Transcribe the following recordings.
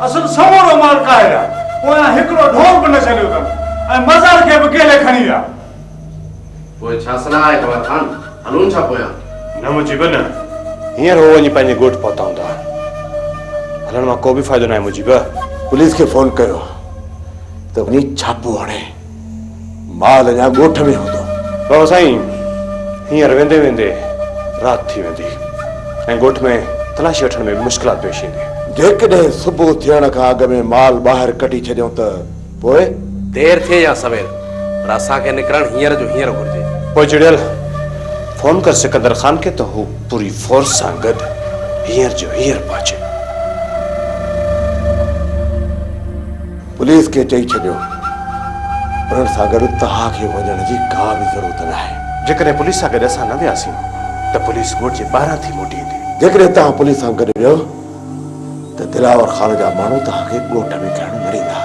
असल समूरो माल काया पोया हिकड़ो ढोल बि न छॾियो अथनि ऐं मज़ार खे बि केले खणी विया। पोइ छा सलाह आहे ख़बर खान हलूं छा पोयां? न मुजीब न हींअर हो वञी पंहिंजे ॻोठ पहुता हूंदा। हलण मां को बि फ़ाइदो न आहे मुजीब। पुलिस के फोन कयो त वञी छापो हणे माल अञा ॻोठ में हूंदो। बाबा साईं हींअर वेंदे वेंदे राति थी वेंदी ऐं ॻोठ में तलाशी वठण में मुश्किलात पेश ईंदी। जेकॾहिं सुबुह थियण खां अॻु में माल ॿाहिरि कढी छॾियो त पोइ देर थिए या सवेर पर असांखे निकिरण हींअर जो हींअर घुरिजे। पोइ जुड़ियल फोन कर सिकंदर खान के तो हू पूरी फोर्स सां गॾु हींअर जो हींअर पहुचे। पुलिस खे चई छॾियो उन्हनि सां गॾु तव्हांखे वञण जी का बि ज़रूरत न आहे। जेकॾहिं पुलिस सां गॾु असां न वियासीं त पुलिस ॻोठ जे ॿाहिरां थी मोटी ईंदी। जेकॾहिं तव्हां पुलिस सां गॾु वियो त दिलावर खान जा माण्हू तव्हांखे ॻोठ में खणण न ॾींदा।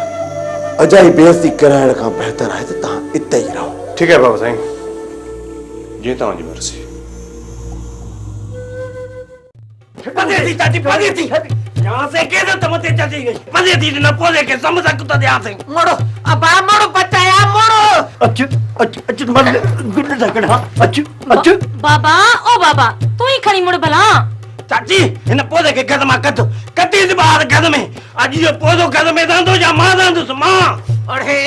अजाई बेइज़ती कराइण खां बहितर आहे त तव्हां इते ई रहो। ठीकु आहे बाबा साईं जीअं तव्हांजी मर्ज़ी। यहाँ से कैसे तमते चली गई मजे थी न पोले के समझ कुत्ता दे आते मोड़ो अब मोड़ो बचाया मोड़ो अच्छ मर गुड सकड़ हां अच्छ बाबा ओ बाबा तू ही खड़ी मुड़ भला चाची इन पोले के कदम कट कटी से बाहर कदम में आज जो पोलो कदम में दंदो या मां दंदो मां अरे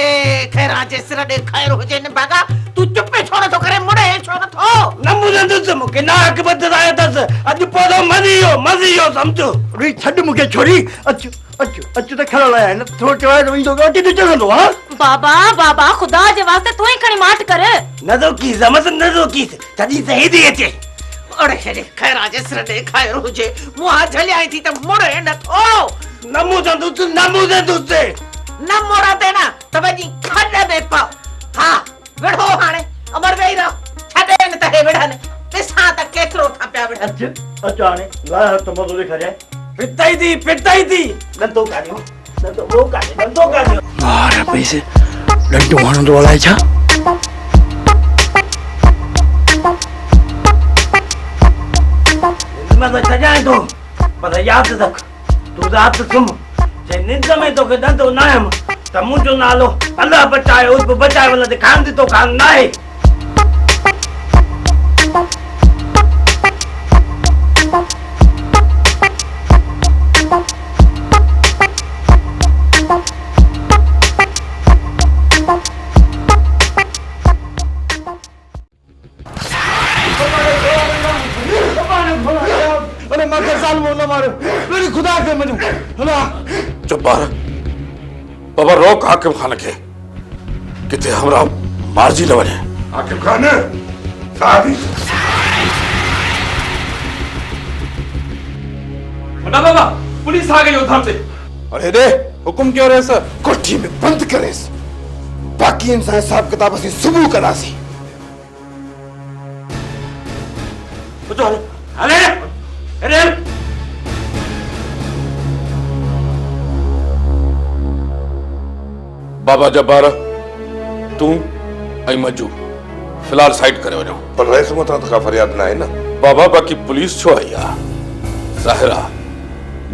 खैर आज सिर दे खैर हो जे न बागा तू चुप पे छोड़ तो करे मुड़े छोड़ थो नमु दंदो मुके नाक बदलाया दस आज पोलो मजियो समझो री छड मुके छोरी अच्छ त खड़ा लाया न थोड़ो चवाए तो इंदो गाटी तो चलो हां बाबा बाबा खुदा जे वास्ते तू ही खड़ी माट कर न तो की समझ न तो की तदी सही दी अचे अरे खैर आज सिर दे खैर हो जे मुआ झले आई थी त मुड़े न थो नमु दंदो से न मोड़ा देना तबे जी खड में पा हां वेठो हाने अमर वेई रहो छडे न तहे वेठन दिसा त केतरो थाप्या वेठन अच्छा हाने ला तो मजो दिखा जाए पिटाई थी दंतो काढियो मारे पैसे दंतो हानो तो वाला छा मैं तो सजाए तो पर याद रख तू रात सुम जे निंद में तो के दंतो नाम त मुंजो नालो अल्लाह बचाए उस बचाए वाला ते खान दी तो खान ना है मेरी खुदा के मनु चुप बाबा रोक हाकिम खान के किथे हमरा मारजी न वने। हाकिम खान साहब बड़ा बाबा पुलिस आ गई उधर से। अरे दे हुक्म क्यों रहे सर? कोठी में बंद करेस बाकी इंसान हिसाब किताब असी सुबह करासी। अरे बाबा जब्बार तू ऐं मजू फिलहाल साइड करे वञो। पर रईस मथा तो का फरियाद ना है ना बाबा बाकी पुलिस छो आई आ ज़ाहिरा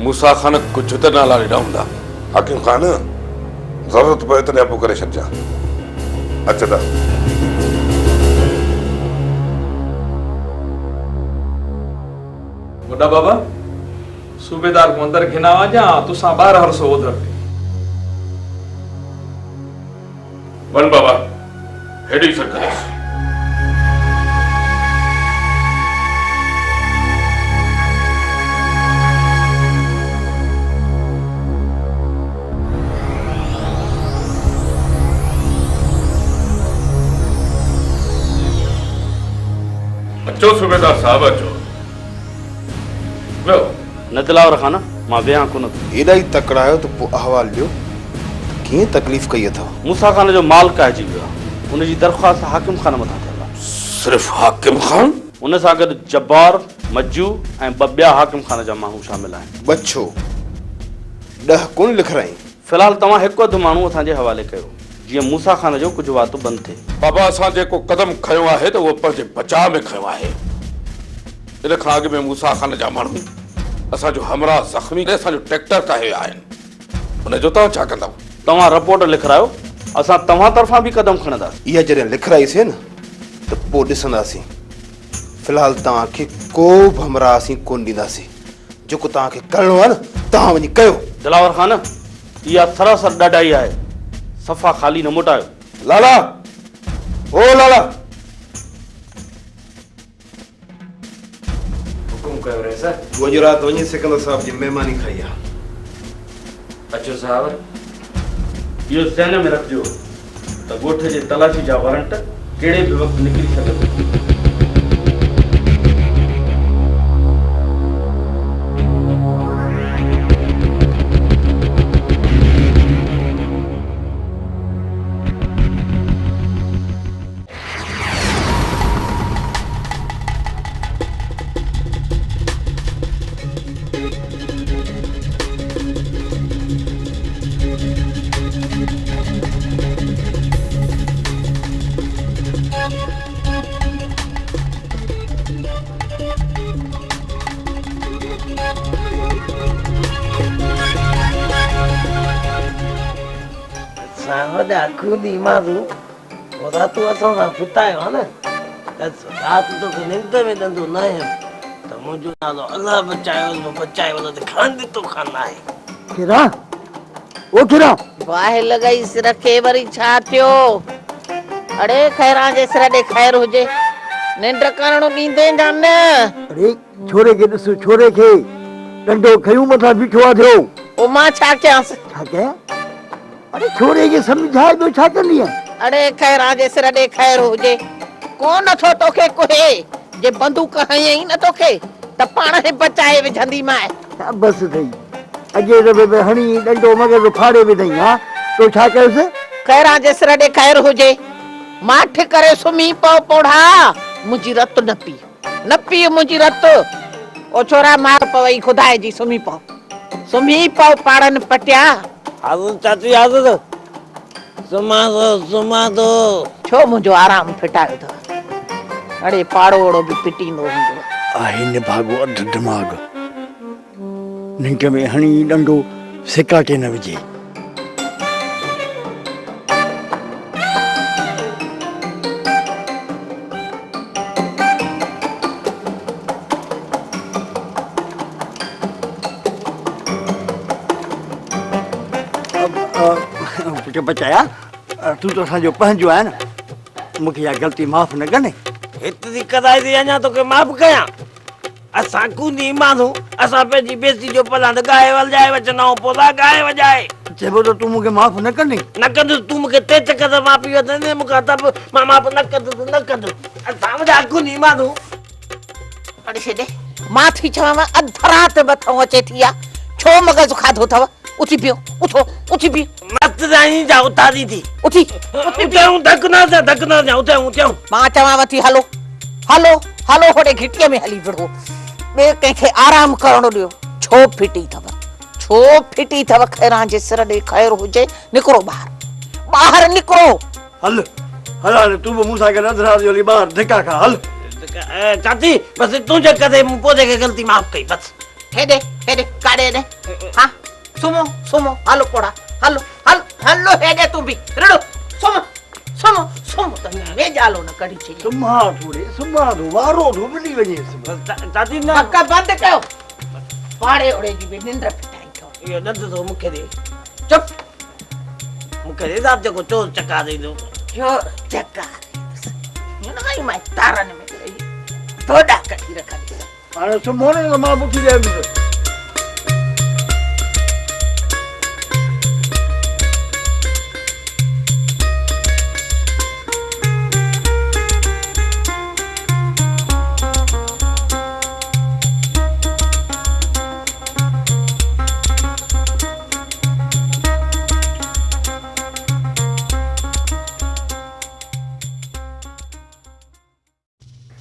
मूसा खान कुछ त नाला ॾिना हूंदा। हाकिम खान जरूरत पए त न्यापो करे छॾजा। अच्छा बड़ा बाबा सूबेदार को अंदर घिना वञा तुसा ॿाहिरि हरसो उधर वन बाबा हेडी सर करेस। अचो सूबेदार साहब अचो लो न दिलावर खाना मां विया कोन एडा ही तकड़ा आयो तो पो अहवाल ॾियो कीअं तकलीफ़ कई अथव? मूसा खान जो माल काइजी वियो उन जी दरख्वास्त हाकिम खान मथां थियल आहे। सिर्फ हाकिम खान? उन सां गॾु जब्बार मज्जू ऐं ॿिया हाकिम खान जा माण्हू शामिल आहिनि। बच्छो 10 कोन लिखराई। फिलहाल तव्हां हिकु अधु माण्हू असांजे हवाले कयो जीअं मूसा खान जो कुझु वातो बंदि थिए। बाबा असां जेको कदम खयो आहे त उहो पंहिंजे बचाव में खयो आहे। इन खां अॻु में मूसा खान जा माण्हू असांजो हमरा ज़ख़्मी असांजो ट्रैक्टर ठाहे विया आहिनि। उन जो तव्हां छा कंदव? तव्हां रिपोर्ट लिखायो, असां तव्हां तरफ़ां बि कदम खणंदासीं। इहा जॾहिं लिखाईसीं न त पोइ ॾिसंदासीं। फ़िलहालु तव्हांखे को बि हमरा असीं कोन ॾींदासीं। जेको तव्हांखे करिणो आहे न तव्हां वञी कयो। दिलावर ख़ान, इहा सरासर ॾाढाई आहे, सफ़ा ख़ाली न मोटायो। लाला, ओ लाला, हुकुम कयो रहे सर। वञो राति वञी सिकंदर साहिब जी महिमानी खाई आहे। अचो साहब, इहो ज़हन में रखिजो त ॻोठ जे तलाशी जा वारंट कहिड़े बि वक़्तु निकिरी सघनि। सावधा खुदी मारू ओदा तू असा फुटायो है ना रात तो निंद में दंदो न है तो मुझो नालो अल्लाह बचायो तो खान दी तो खाना है किरा ओ किरा बाहे लगाई सिर के वरी छा थियो। अरे खैरा जे सिर दे खैर होजे निंड करणो दींदे जान। अरे छोरे के दसो, छोरे के डंडो खयूं मथा बिठो आ थियो। ओ मां छा कयांस? छा कया? अरे छोरे के समझाए दो, छा करनी है? अरे खैरा जे सिर दे खैर होजे कोन थो तोखे कोहे जे बंदूक हयई न तोखे त पाण हे बचाए विझंदी माए। बस थई अजे रबे में हणी डंडो मगर फाड़े विधई। हां तो छा कयोस? खैरा जे सिर दे खैर होजे माठ करे सुमी पो पोढ़ा मुजी रत न पी मुजी रत। ओ छोरा मार पवई खुदाए जी सुमी पो पाड़न पटिया। आदो चाची आदो सुमा दो छो मुझो आराम फिटायो था। अरे पाड़ोड़ो भी पिटींदो हुंदो आहे न भागो अध दिमाग निंड में हणी डंडो सिकाटे न विझे। पुट बचाया तू तो असांजो पंहिंजो आहे न, मूंखे इहा ग़लती माफ़ न कने। इतनी कदाई दी अञा तोखे माफ़ कयां? असां कूनी मानू असां पंहिंजी बेइज्जती जो पलांद गाए वजाए वचना पोदा गाए वजाए चइबो तो तू मूंखे माफ़ न कंदी? न कंदुसि तूं मूंखे ते चकर माफ़ी वठंदे मूंखां तब मां माफ़ न कंदुसि असां मुंहिंजा कूनी मानू। पढ़ी छॾे मां थी चवां अध रात मथां अचे थी आहे छो मगज़ खाधो अथव? उथी पियो उथी पियो मत जाई जा उतारी थी उथी धक न जा उथूं मां चवां वठी हलो होड़े घिटीअ में हली विढ़ो ॿिए कंहिंखे आराम करणो ॾियो। छो फिटी अथव खैरां जे सिर ॾे खैर हुजे निकिरो ॿाहिरि निकिरो। हल तू भी मूंसां गॾु अध रात जो हली ॿाहिरि धिका खा। हल चाची बस तुंहिंजे करे मूं पोइ खे ग़लती माफ़ कई बस। हेॾे काॾे ने हाँ सुमो हलो पोड़ा हलो हेॾे तूं बि रिड़ो सुमो त वे जालो न कढी छे सुमा थो वारो थो मिली वञे। चाची न पक्का बंद कयो पाड़े ओड़े जी बि निंड फिटाई थो इहो नंद तो मूंखे दे चुप मूंखे दे साहब जेको चोर चका ॾींदो चोर चका न आई मां तारन में रही थोड़ा कढी रखंदी हाणे सुमो न मां बुखी रहंदी।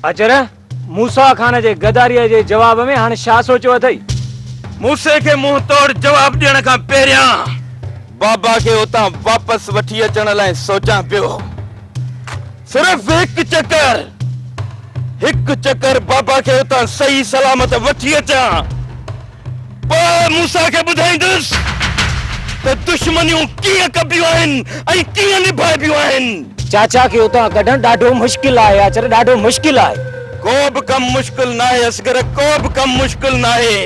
अचर मूसा खान जे गदारीअ जे जवाब में हाणे छा सोचियो अथई? मूसे के मुंह तोड़ जवाब ॾियण खां पहिरियां बाबा के उतां वापस वठी अचण लाइ सोचां पियो। सिर्फ हिकु चक्कर बाबा के उतां सही सलामत वठी अचां पोइ मूसा के ॿुधाईंदुसि त दुश्मनियूं कीअं कबियूं आहिनि ऐं कीअं निभाइबियूं आहिनि। चाचा खे उतां कढण ॾाढो मुश्किल आहे आचर, ॾाढो मुश्किल आहे। को बि कम मुश्किल ना है असगर, को बि कम मुश्किल ना है।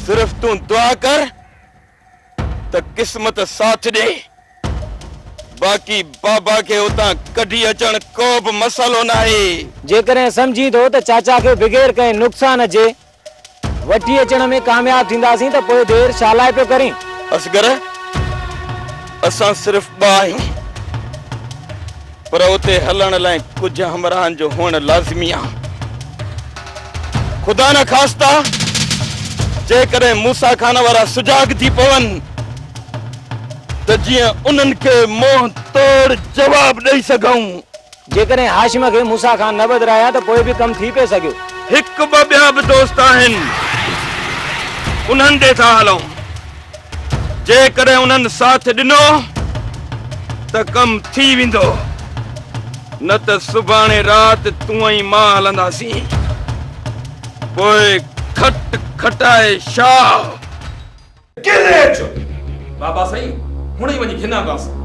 सिर्फ तू दुआ कर त किस्मत साथ दे। बाकी बाबा के उतां कढी अचण को बि मसलो ना है। जेकॾहिं समझी थो त चाचा खे बग़ैर कंहिं नुक़सान जे वठी अचण में कामयाब थींदासीं त पोइ देर छा लाइ पियो करीं? असगर असां सिर्फ ॿ आहियूं, पर उते हलण लाइ कुछ हमराहन जो हुअण लाज़मी आहे। खुदा न ख़ास्ता जेकॾहिं मूसा खान वारा सुजाग थी पवनि त जीअं उन्हनि खे मुंहुं तोड़ जवाब ॾेई सघूं। जेकॾहिं हाशिम खे मूसा खान न बदिराया त पोइ बि कमु थी पियो सघियो। हिकु ॿ ॿिया बि दोस्त आहिनि, उन्हनि ॾे था हलूं। जेकॾहिं उन्हनि साथ ॾिनो त कमु थी वेंदो, न त सुभाणे राति तूं ऐं मां हलंदासीं। पोइ खट खटाए शाह केरे अचो बाबा साईं हुणे वञी घिनांदासीं।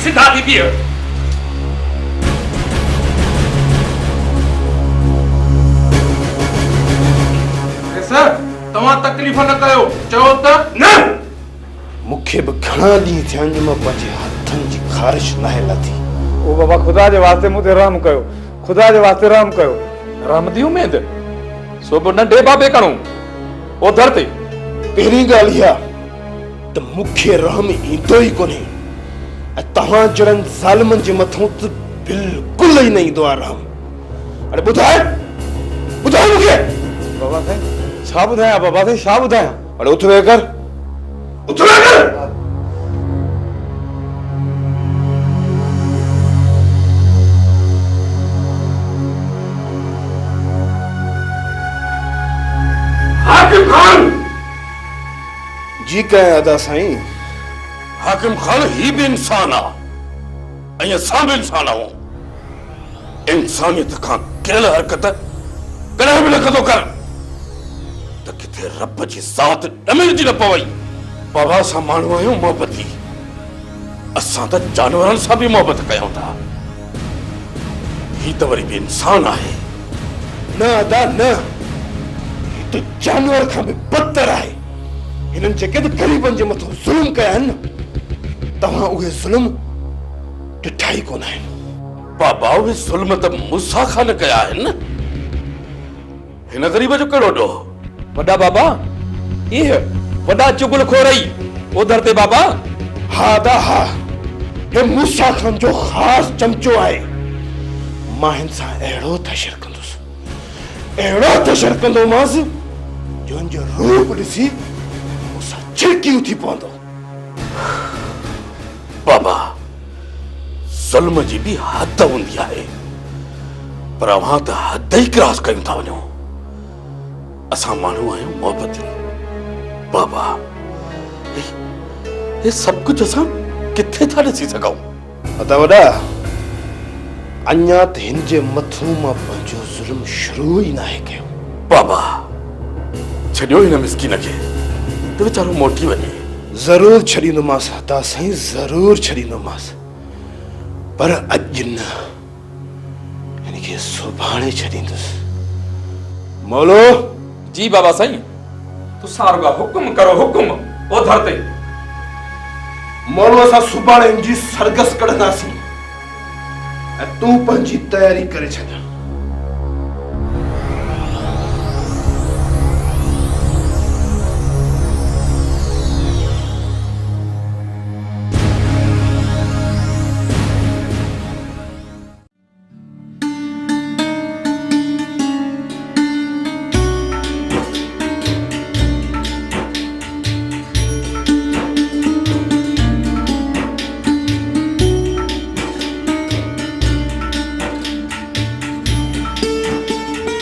सिद्धा थी बीह। सर तव्हां तकलीफ़ न कयो, चओ त न मूंखे बि घणा ॾींहं थिया आहिनि मां पंहिंजे हथनि जी ख़ारिश नाहे लाथी। ओ बाबा खुदा जे वास्ते मुझे रहम कयो, खुदा जे वास्ते रहम कयो। रहम दी उमेद सो बि नंढे बाबे कणो ओधर ते। पहिरीं ॻाल्हि इहा त मूंखे रहम ईंदो ई कोन्हे ऐं तव्हां जहिड़नि ज़ालिमनि जे मथां त बिल्कुलु ई न ईंदो आहे रहम। अरे ॿुधाए मूंखे। बाबा साईं छा ॿुधायां, बाबा साईं छा ॿुधायां? अरे उठ वेह कर, उठ वेह कर। हाकिम खान। जी कह अदा साईं। हाकिम खान ही भी इंसान आ ऐं असां बि इंसान आहियूं। इंसानियत खां किरल हरकत कॾहिं बि न कंदो कर त किथे रब जी ज़ात न मिलजी न पवई। बाबा असां माण्हू आहियूं मोहबती, असां त जानवरनि सां बि मोहबत कयूं था। ही त वरी बि इंसान आहे। न अदा न, ही त जानवर खां बि बदतर आहे। हिननि जेके बि ग़रीबनि जे मथां ज़ुल्म कया आहिनि न, तव्हां उहे ज़ुल्म ॾिठा ई कोन आहिनि। बाबा उहे ज़ुल्म त मूसा खां न कया आहिनि न। हिन ग़रीब जो कहिड़ो ॾोह? वॾा बाबा इहे वॾा चुगल खोरई ओधर ते बाबा। हा दा हा, हे मूसा खान जो ख़ासि चमचो आहे। मां हिन सां अहिड़ो तशर कंदुसि, अहिड़ो तशर कंदोमांसि जो हुनजो रूप ॾिसी मूंसां छिड़की उथी पवंदो। बाबा ज़ुल्म जी बि हद हूंदी आहे, पर अव्हां त हद ई क्रॉस कयूं था वञो। असां माण्हू आहियूं मोहबती। बाबा ये सभु कुझु असां किथे था ॾिसी सघूं? अदा वॾा, अञा त हिन जे मथां मां पंहिंजो ज़ुल्म शुरू ई नाहे कयो। बाबा छॾियो हिन मिस्कीन खे त वीचारो मोटी वञे। ज़रूर छॾींदोमांसि अदा साईं, ज़रूर छॾींदोमांसि, पर अॼु न, हिनखे सुभाणे छॾींदुसि। मौलो। जी बाबा साईं, तुसां रुॻा हुकुम करो, हुकुम ओधर ते। मौलो असां सुभाणे हिनजी सरगस कढंदासीं ऐं तूं पंहिंजी तयारी करे छॾ।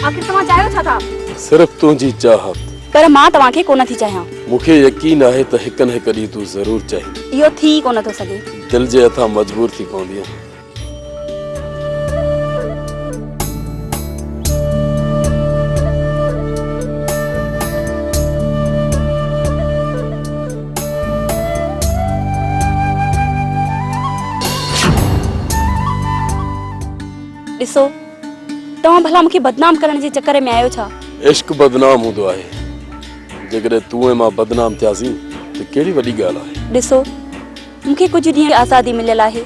आखिर तव्हां चाहियो छा था? सिर्फ तुंहिंजी चाहत। पर मां तव्हांखे कोन थी चाहियां। मूंखे यकीन आहे त हिक न हिक ॾींहुं तूं ज़रूर चाहींदी। इहो थी कोन थो सघे। दिल जे हथां मजबूर थी पवंदी। ॾिसो, तव्हां भला मूंखे बदनाम करण जे चकर में आयो छा? इश्क बदनाम हूंदो आहे, जेकॾहिं तूं ऐं मां बदनाम थियासीं त कहिड़ी वॾी ॻाल्हि आहे। ॾिसो, मूंखे कुझु ॾींहं आज़ादी मिलियल आहे।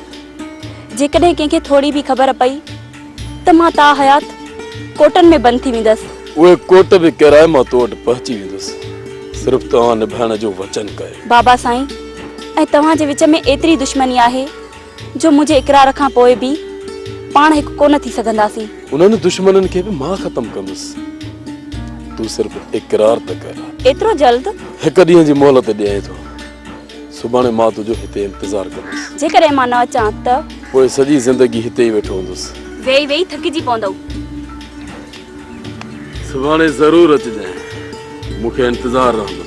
जेकॾहिं कंहिंखे थोरी बि ख़बर पई त मां ता हयात कोटनि में बंदि थी वेंदसि। उहे कोट बि किराए मां तो वटि पहुची वेंदुसि, सिर्फ़ु तव्हां निभाइण जो वचन कयो। बाबा साईं, ऐं तव्हां जे विच में एतिरी दुश्मनी आहे जो मुंहिंजे इक़रार खां पोइ बि पाण हिकु कोन थी सघंदासीं। उन्हनि दुश्मननि खे बि मां ख़तमु कंदुसि, तूं सिर्फ़ु इक़रार त कर। एतिरो जल्द? हिक ॾींहं जी मोहलत ॾियां थो, सुभाणे मां तुंहिंजो हिते इंतज़ारु कंदुसि। जेकॾहिं मां न अचां त पोइ सॼी ज़िंदगी हिते ई वेठो हूंदुसि। वेही वेही थकिजी पवंदव। सुभाणे ज़रूरु अचिजांइ, मूंखे इंतज़ारु रहंदो।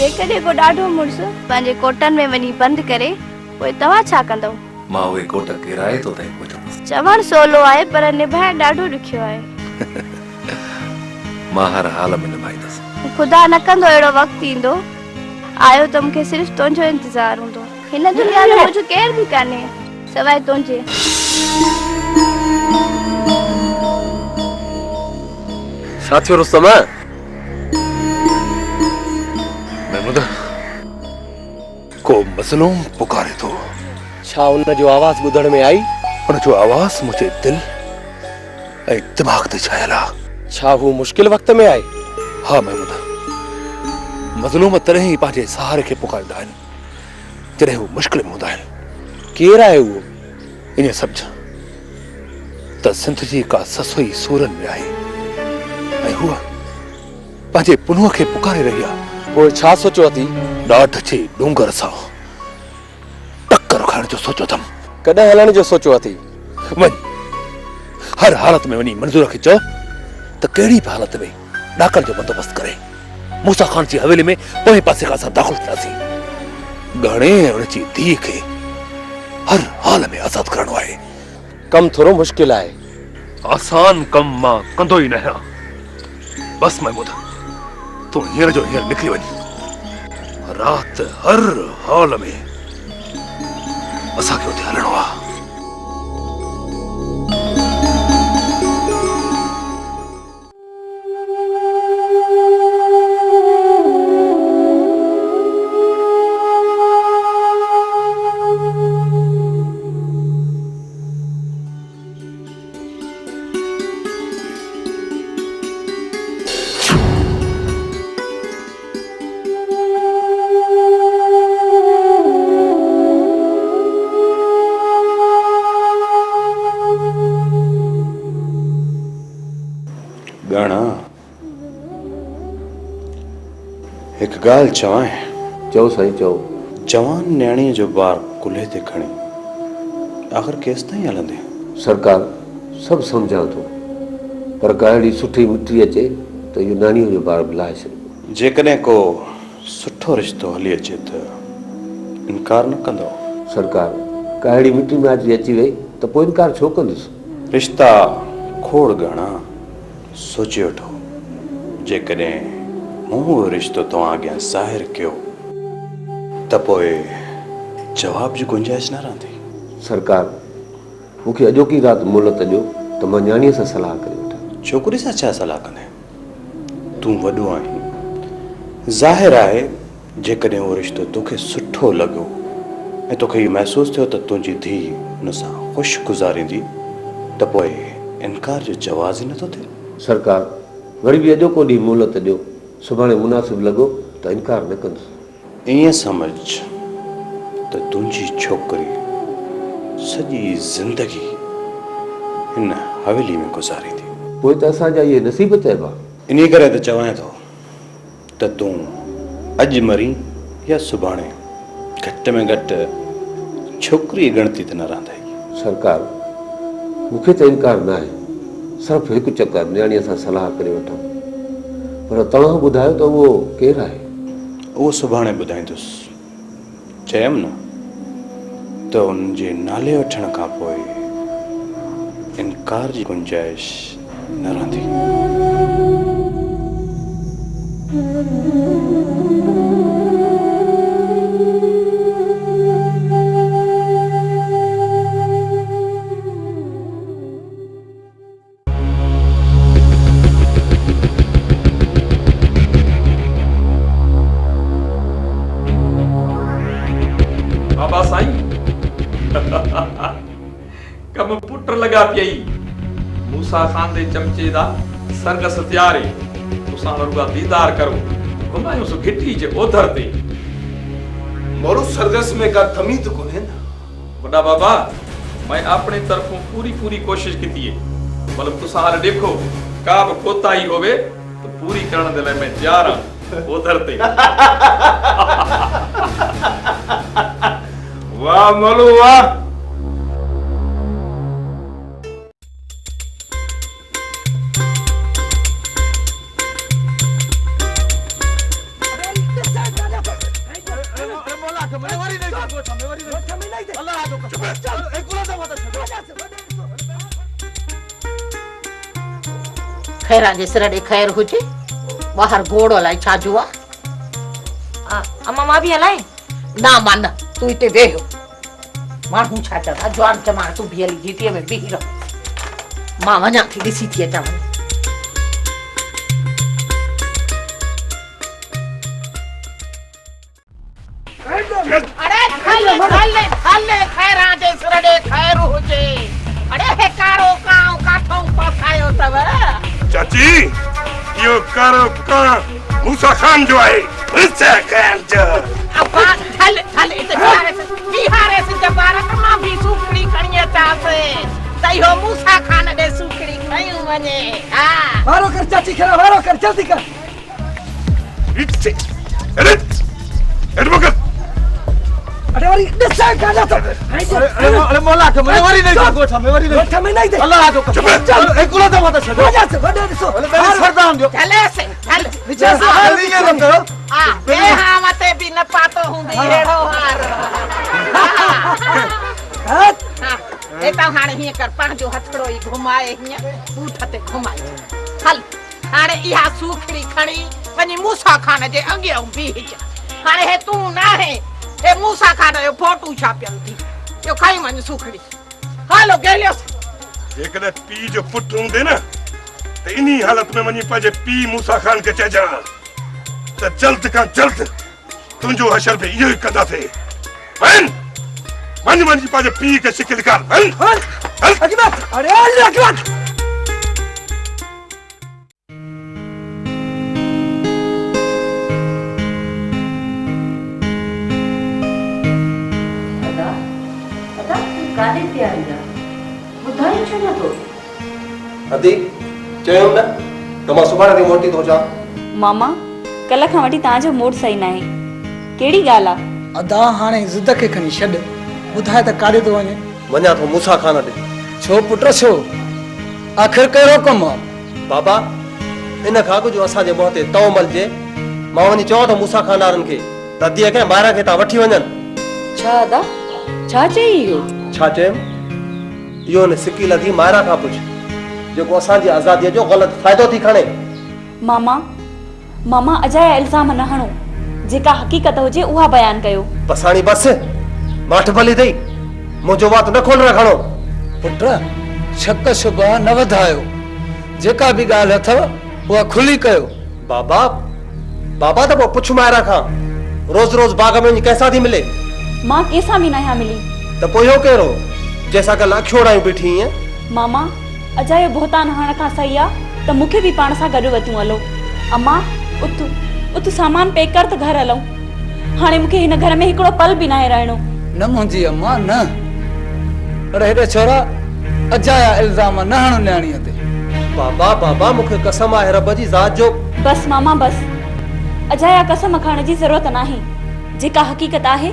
जेकॾहिं को ॾाढो मुड़ुसु पंहिंजे कोटनि में वञी बंदि करे पोइ तव्हां छा कंदव? मां उहे कोट किराए तो ताईं पहुचंदुसि। चवणु सवलो आहे पर निभाइणु ॾाढो ॾुखियो आहे। मां हर हाल में निभाईंदुसि। ख़ुदा न कंदो अहिड़ो वक़्तु ईंदो आयो त मूंखे सिर्फ़ु तुंहिंजो इंतज़ारु हूंदो। हिन दुनिया में मुंहिंजो केरु बि कान्हे सवाइ तुंहिंजे। छा थियो रुस्तम? को मज़लूम पुकारे थो। छा उन जो आवाज़ ॿुधण में आई? उन जो आवाज़ मुंहिंजे दिल ऐं दिमाग़ ते छायल आहे। छा हू मुश्किल वक़्त में आहे? हा महमूद, मज़लूम तॾहिं ई पंहिंजे सहारे खे पुकारंदा आहिनि जॾहिं हू मुश्किल में हूंदा आहिनि। केरु आहे उहो? इन सम्झ त सिंध जी का ससोई सूरन में आहे ऐं हूअ पंहिंजे पुनुअ खे पुकारे रही आहे। पोइ छा सोचियो अथई? ॾाढ जे डूंगर सां टक्कर खाइण जो सोचियो अथमि। कॾहिं हलण जो सोचियो अथई? वञ, हर हालत में वञी मंज़ूर खे चओ त कहिड़ी बि हालत में ॾाकण जो बंदोबस्तु करे मूसा ख़ान जी हवेली में पोएं पासे खां असां दाख़िल थियासीं। घणे उनजी धीउ खे हर हाल में आज़ाद करणो आहे। कमु थोरो मुश्किल आहे। आसान कमु मां कंदो ई न आहियां। बस महमूद, तूं हींअर जो हींअर निकिरी वञ। राति हर हाल में असांखे उते हलणो आहे। गाना एक गाल चवां। चओ साईं चओ। जवान न्याणी जो बार कुल्हे ते खणी आख़िर केस ताईं हलंदे? सरकार सभु सम्झां थो, पर का अहिड़ी सुठी मिटी अचे त इहो नानीअ जो बार बि लाहे छॾियो। जेकॾहिं को सुठो रिश्तो हली अचे त इनकार न कंदो? सरकार का अहिड़ी मिटी में अची वई त पोइ इनकार छो कंदुसि? रिश्ता खोड़ घणा सोचे वठो जेकॾहिं मूं उहो रिश्तो तव्हां अॻियां ज़ाहिर कयो त पोइ जवाब जी गुंजाइश न रहंदी। सरकार मूंखे अॼोकी राति मोहलत ॾियो त मां न्याणीअ सां सलाह करे वठां। छोकिरी सां छा सलाह कंदे? तूं वॾो आहीं, ज़ाहिर आहे जेकॾहिं उहो रिश्तो तोखे सुठो लॻो ऐं तोखे इहो महसूसु थियो त तुंहिंजी धीउ हुन सां ख़ुशि गुज़ारींदी त पोइ इनकार जो जवाज़ ई नथो थिए। सरकार वरी बि अॼोको ॾींहुं मोहलत ॾियो, सुभाणे मुनासिबु लॻो त इनकार न कंदुसि। ईअं समझ त तुंहिंजी छोकिरी सॼी ज़िंदगी हिन हवेली में गुज़ारींदी। पोइ त असांजा इहे नसीब चइबा। इन करे त चवां थो त तूं अॼु मरी या सुभाणे घटि में घटि छोकिरी गणती त न रहंदी। सरकार मूंखे त इनकार न आहे, सिर्फ़ु हिकु चकर न्याणीअ सां सलाह करे वठां, पर तव्हां ॿुधायो त उहो केरु आहे? उहो सुभाणे ॿुधाईंदुसि। चयमि न त उनजे नाले वठण खां पोइ इनकार जी गुंजाइश न रहंदी। बाबा साईं कम पुट लगा पियई मूसा खान दे चमचे दा सरगस तैयार है तुसा वरुगा दीदार करो घुमायो सो घिटी जे ओधर ते मोरू सरगस में का कमी तो कोने ना। बड़ा बाबा मैं अपने तरफों पूरी कोशिश की है, मतलब तुसा हाल देखो का भी कोताही होवे तो पूरी करने दे मैं तैयार हां ओधर ते। वाह मोरू वाह। खैरा जे सिर ॾे खैर हुजे ॿाहिरि घोड़ो हलाई छा जुआ। अम्मा मां बि हलाए? ना मन तू हिते वेहो माण्हू छा चवंदा जवान चमार तू बीहली घिटीअ में बीही रहो मां वञा थी ॾिसी थी अचां। अरे हले खैरा जे सिर ॾे खैर हुजे। अरे हे कारो काऊ काठो पसायो तव चाची यो कारो का मूसा खान जो है मूसा खान जो अब हले इते बिहारे से जबारा मां भी सुखड़ी कणिया चासे तई हो मूसा खान दे सुखड़ी खयूं वने। हां वारो कर चाची खरा वारो कर जल्दी कर। इट्से अरे एडवोकेट अरे वारी दसा गाना तो अरे मोला के मैं वारी नहीं गोठा में वारी नहीं गोठा में नहीं दे अल्लाह आजो चल एक गुला दवा दे वजह से वडे दिसो अरे मेरे सरदार जो चले से चल विचार से हां नहीं ये रंग हां ए हां मते भी न पातो हुंदी हेड़ो हार। हां ए ता हाणे ही कर पंहिंजो हथड़ो ही घुमाए हिया बूठ ते घुमाए हल हाणे इहा सुखड़ी खणी वनी मूसा खान जे अॻियां बीह हाणे हे तू ना है ए मूसा खान जो फोटो छापियल थी यो खाई वञ सुखड़ी हालो गेलियो जेकॾहिं पी जो पुट हूंदे न त इन्ही हालत में वञी पंहिंजे पी मूसा खान खे चइजां त जल्द खां जल्द तुंहिंजो हशर बि इहो ई कंदासीं। वञ वञ वञी पंहिंजे पी खे शिकिल कर वञ हल अकबर अरे अकबर काॾे तयारी आहे ॿुधायो छो नथो? अदी चयो न त मां सुभाणे ते मोटी थो अचां। मामा कल्ह खां वठी तव्हांजो मूड सही न आहे, कहिड़ी ॻाल्हि आहे? अदा हाणे ज़िद खे खणी छॾ, ॿुधाए त काॾे थो वञे? वञा थो मूसा खान ॾे। छो पुट छो? आख़िर कहिड़ो कमु आहे? बाबा इन खां अॻु जो असांजे मुंहं ते तओ मलजे मां वञी चवां थो मूसा खान वारनि खे त अदीअ खे ॿाहिरां खे था वठी वञनि। छा अदा छा चई इहो? छा चयमि इहो न सिकी लधी मायरा खां पुछ जेको असांजी आज़ादीअ जो ग़लति फ़ाइदो थी खणे। मामा अजाया इल्ज़ाम न हणो, जेका हक़ीक़त हुजे उहा बयान कयो। पसाणी बस माठ भली अथई, मुंहिंजो वात न खोल रखणो। पुट शक शुबा न वधायो, जेका बि ॻाल्हि अथव उहा खुली कयो। बाबा त पोइ पुछ मायरा खां, रोज़ रोज़ बाग में वञी कंहिंसां थी मिले? मां कंहिंसां बि न आहियां मिली। त पोइ इहो कहिड़ो जंहिंसां कल्ह अखियोड़ायूं बीठी आहीं? मामा अजायो बोहतान हणण खां सही आहे त मूंखे बि पाण सां गॾु वठूं हलो। अम्मा उथ सामान पैक कर त घर हलूं। हाणे मूंखे हिन घर में हिकिड़ो पल बि नाहे रहणो। न मुंहिंजी अम्मा न, अरे हेॾे छोरा अजाया इल्ज़ाम न हणो न्याणीअ ते। बाबा मूंखे कसम आहे रब जी ज़ात जो। बस मामा बस, अजाया कसम खणण जी ज़रूरत नाहे। जेका हक़ीक़त आहे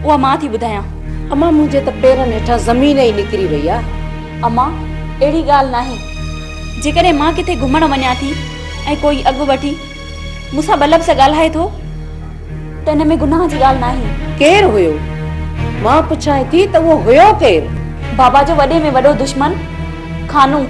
उहा मां थी ॿुधायां। अम्मा मुंहिंजे त पेरनि हेठां ज़मीन ई निकिरी वई आहे। अम्मा अहिड़ी ॻाल्हि नाहे। जेकॾहिं मां किथे घुमण वञा थी ऐं कोई अॻु वठी मूंसां बलब सां ॻाल्हाए थो त हिन में गुनाह जी ॻाल्हि नाहे। केरु हुयो? मां पुछां थी त उहो हुयो केरु? बाबा जो वॾे में वॾो दुश्मन खानू।